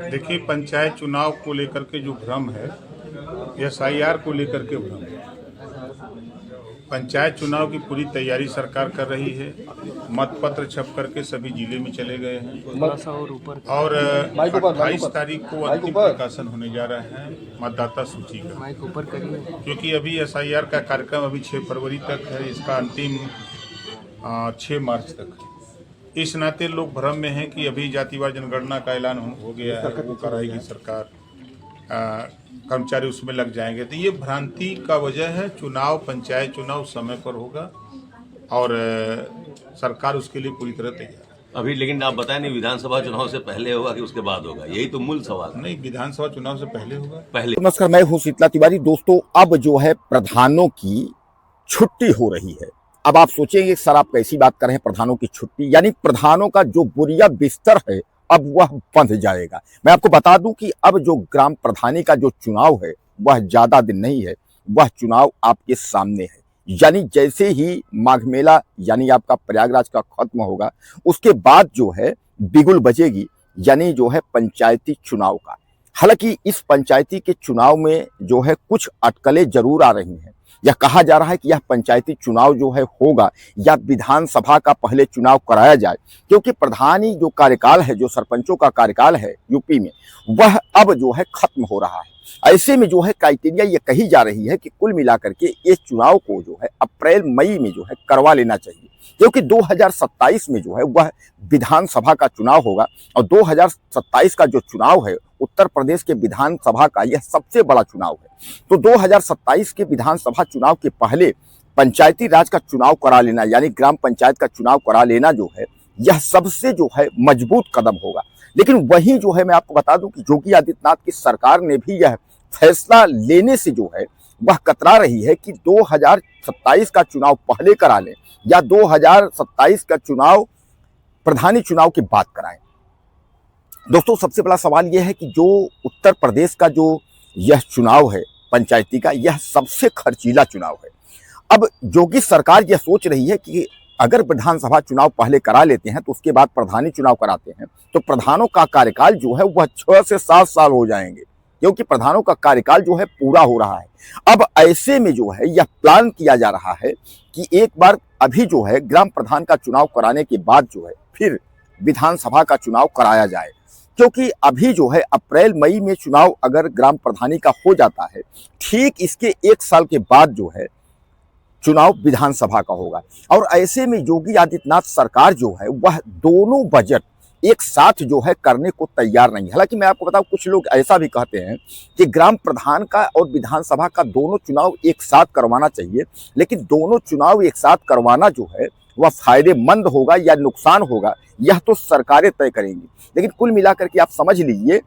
देखिए, पंचायत चुनाव को लेकर के जो भ्रम है, एसआईआर को लेकर के भ्रम है। पंचायत चुनाव की पूरी तैयारी सरकार कर रही है। मतपत्र छप करके सभी जिले में चले गए हैं और 28 तारीख को अंतिम प्रकाशन होने जा रहा है मतदाता सूची का, क्योंकि अभी एसआईआर का कार्यक्रम अभी 6 फरवरी तक है, इसका अंतिम 6 मार्च तक है। इस नाते लोग भ्रम में हैं कि अभी जातिवार जनगणना का ऐलान हो गया है, वो कराएगी सरकार, कर्मचारी उसमें लग जाएंगे। तो ये भ्रांति का वजह है। चुनाव, पंचायत चुनाव समय पर होगा और सरकार उसके लिए पूरी तरह तैयार है। अभी लेकिन आप बताएं नहीं, विधानसभा चुनाव से पहले होगा कि उसके बाद होगा, यही तो मूल सवाल है। नहीं, विधानसभा चुनाव से पहले होगा। पहले। नमस्कार, मैं हूं शीतला तिवारी। दोस्तों, अब जो है प्रधानों की छुट्टी हो रही है। अब आप सोचेंगे सर आप कैसी बात कर रहे हैं, प्रधानों की छुट्टी? यानी प्रधानों का जो बोरिया बिस्तर है अब वह बंध जाएगा। मैं आपको बता दूं कि अब जो ग्राम प्रधानी का जो चुनाव है वह ज्यादा दिन नहीं है, वह चुनाव आपके सामने है। यानी जैसे ही माघ मेला यानी आपका प्रयागराज का खत्म होगा, उसके बाद जो है बिगुल बजेगी, यानी जो है पंचायती चुनाव का। हालांकि इस पंचायती के चुनाव में जो है कुछ अटकलें जरूर आ रही हैं। यह कहा जा रहा है कि यह पंचायती चुनाव जो है होगा या विधानसभा का पहले चुनाव कराया जाए, क्योंकि प्रधानी जो कार्यकाल है, जो सरपंचों का कार्यकाल है यूपी में, वह अब जो है खत्म हो रहा है। ऐसे में जो है क्राइटेरिया ये कही जा रही है कि कुल मिलाकर के इस चुनाव को जो है अप्रैल मई में जो है करवा लेना चाहिए, क्योंकि 2027 में जो है वह विधानसभा का चुनाव होगा और 2027 का जो चुनाव है उत्तर प्रदेश के विधानसभा का यह सबसे बड़ा चुनाव है। तो 2027 के विधानसभा चुनाव के पहले पंचायती राज का चुनाव करा लेना, यानी ग्राम पंचायत का चुनाव करा लेना जो है यह सबसे जो है मजबूत कदम होगा। लेकिन वहीं जो है मैं आपको बता दूं कि योगी आदित्यनाथ की सरकार ने भी यह फैसला लेने से जो है वह कतरा रही है कि 2027 का चुनाव पहले करा लें या 2027 का चुनाव प्रधानी चुनाव की बात कराएं। दोस्तों, सबसे बड़ा सवाल यह है कि जो उत्तर प्रदेश का जो यह चुनाव है पंचायती का, यह सबसे खर्चीला चुनाव है। अब योगी सरकार यह सोच रही है कि अगर विधानसभा चुनाव पहले करा लेते हैं तो उसके बाद प्रधानी चुनाव कराते हैं तो प्रधानों का कार्यकाल जो है वह 6 से 7 साल हो जाएंगे, क्योंकि प्रधानों का कार्यकाल जो है पूरा हो रहा है। अब ऐसे में जो है यह प्लान किया जा रहा है कि एक बार अभी जो है ग्राम प्रधान का चुनाव कराने के बाद जो है फिर विधानसभा का चुनाव कराया जाए, क्योंकि अभी जो है अप्रैल मई में चुनाव अगर ग्राम प्रधानी का हो जाता है, ठीक इसके 1 साल के बाद जो है चुनाव विधानसभा का होगा। और ऐसे में योगी आदित्यनाथ सरकार जो है वह दोनों बजट एक साथ जो है करने को तैयार नहीं है। हालांकि मैं आपको बताऊं, कुछ लोग ऐसा भी कहते हैं कि ग्राम प्रधान का और विधानसभा का दोनों चुनाव एक साथ करवाना चाहिए, लेकिन दोनों चुनाव एक साथ करवाना जो है वह फायदेमंद होगा या नुकसान होगा यह तो सरकारें तय करेंगी। लेकिन कुल मिलाकर के आप समझ लीजिए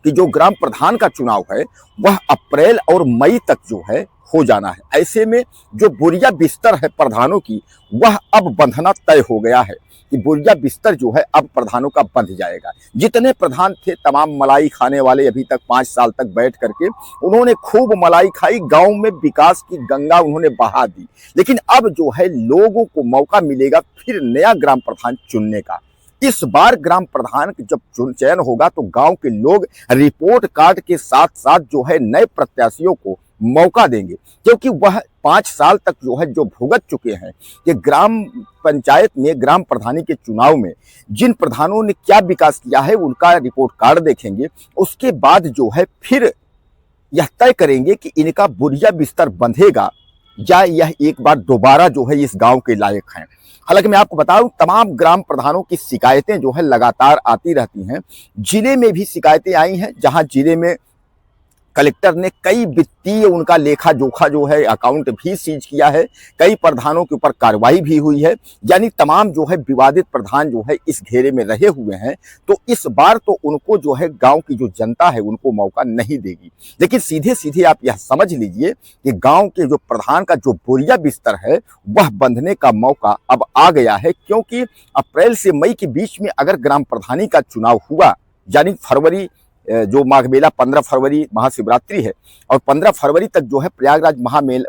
कि जो ग्राम प्रधान का चुनाव है वह अप्रैल और मई तक जो है हो जाना है। ऐसे में जो बोरिया बिस्तर है प्रधानों की वह अब बंधना तय हो गया है कि बोरिया बिस्तर जो है अब प्रधानों का बंध जाएगा। जितने प्रधान थे तमाम मलाई खाने वाले, अभी तक 5 साल तक बैठ करके उन्होंने खूब मलाई खाई, गांव में विकास की गंगा उन्होंने बहा दी। लेकिन अब जो है लोगों को मौका मिलेगा फिर नया ग्राम प्रधान चुनने का। इस बार ग्राम प्रधान जब चयन होगा तो गांव के लोग रिपोर्ट कार्ड के साथ साथ जो है नए प्रत्याशियों को मौका देंगे, क्योंकि वह 5 साल तक जो है जो भुगत चुके हैं कि ग्राम पंचायत में ग्राम प्रधानी के चुनाव में जिन प्रधानों ने क्या विकास किया है उनका रिपोर्ट कार्ड देखेंगे। उसके बाद जो है फिर यह तय करेंगे कि इनका बोरिया बिस्तर बंधेगा या यह एक बार दोबारा जो है इस गांव के लायक हैं। हालांकि मैं आपको बताऊं, तमाम ग्राम प्रधानों की शिकायतें जो है लगातार आती रहती हैं। जिले में भी शिकायतें आई हैं, जहां जिले में कलेक्टर ने कई वित्तीय उनका लेखा जोखा जो है अकाउंट भी सीज किया है, कई प्रधानों के ऊपर कार्रवाई भी हुई है। यानी तमाम जो है विवादित प्रधान जो है इस घेरे में रहे हुए हैं। तो इस बार तो उनको जो है गांव की जो जनता है उनको मौका नहीं देगी। लेकिन सीधे सीधे आप यह समझ लीजिए कि गांव के जो प्रधान का जो बोरिया बिस्तर है वह बंधने का मौका अब आ गया है, क्योंकि अप्रैल से मई के बीच में अगर ग्राम प्रधानी का चुनाव हुआ, यानी फरवरी जो माघ मेला 15 फरवरी महाशिवरात्रि है और 15 फरवरी तक जो है प्रयागराज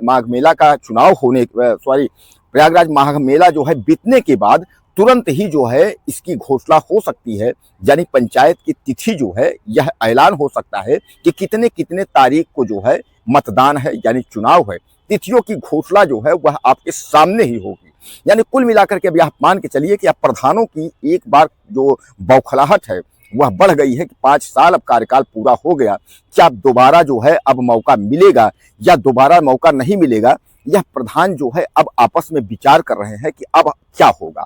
माघ मेला का चुनाव होने प्रयागराज माघ मेला जो है बीतने के बाद तुरंत ही जो है इसकी घोषणा हो सकती है, यानी पंचायत की तिथि जो है यह ऐलान हो सकता है कि कितने कितने तारीख को जो है मतदान है यानी चुनाव है। तिथियों की घोषणा जो है वह आपके सामने ही होगी। यानी कुल मिलाकर के अब आप मान के चलिए कि अब प्रधानों की एक बार जो बौखलाहट है वह बढ़ गई है कि 5 साल अब कार्यकाल पूरा हो गया, क्या दोबारा जो है अब मौका मिलेगा या दोबारा मौका नहीं मिलेगा, यह प्रधान जो है अब आपस में विचार कर रहे हैं कि अब क्या होगा।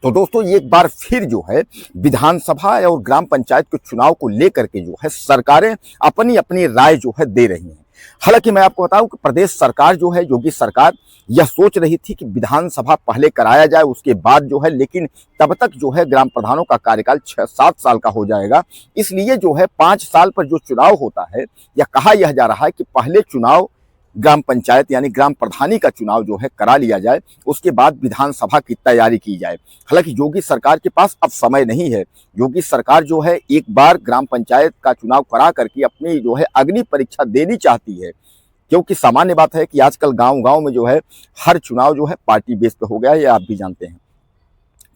तो दोस्तों एक बार फिर जो है विधानसभा और ग्राम पंचायत के चुनाव को लेकर के जो है सरकारें अपनी अपनी राय जो है दे रही हैं। हालांकि मैं आपको बताऊं कि प्रदेश सरकार जो है, योगी सरकार, यह सोच रही थी कि विधानसभा पहले कराया जाए उसके बाद जो है, लेकिन तब तक जो है ग्राम प्रधानों का कार्यकाल 6-7 साल का हो जाएगा। इसलिए जो है 5 साल पर जो चुनाव होता है, या कहा यह जा रहा है कि पहले चुनाव ग्राम पंचायत यानी ग्राम प्रधानी का चुनाव जो है करा लिया जाए, उसके बाद विधानसभा की तैयारी की जाए। हालांकि योगी सरकार के पास अब समय नहीं है। योगी सरकार जो है एक बार ग्राम पंचायत का चुनाव करा करके अपनी जो है अग्नि परीक्षा देनी चाहती है, क्योंकि सामान्य बात है कि आजकल गांव-गांव में जो है हर चुनाव जो है पार्टी बेस पे हो गया है, ये आप भी जानते हैं।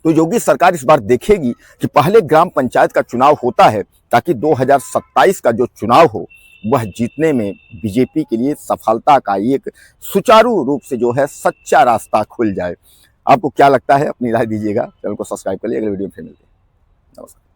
तो योगी सरकार इस बार देखेगी कि पहले ग्राम पंचायत का चुनाव होता है ताकि 2027 का जो चुनाव हो वह जीतने में बीजेपी के लिए सफलता का एक सुचारू रूप से जो है सच्चा रास्ता खुल जाए। आपको क्या लगता है, अपनी राय दीजिएगा। चैनल को सब्सक्राइब करिए, अगले वीडियो में फिर मिलते हैं। नमस्कार।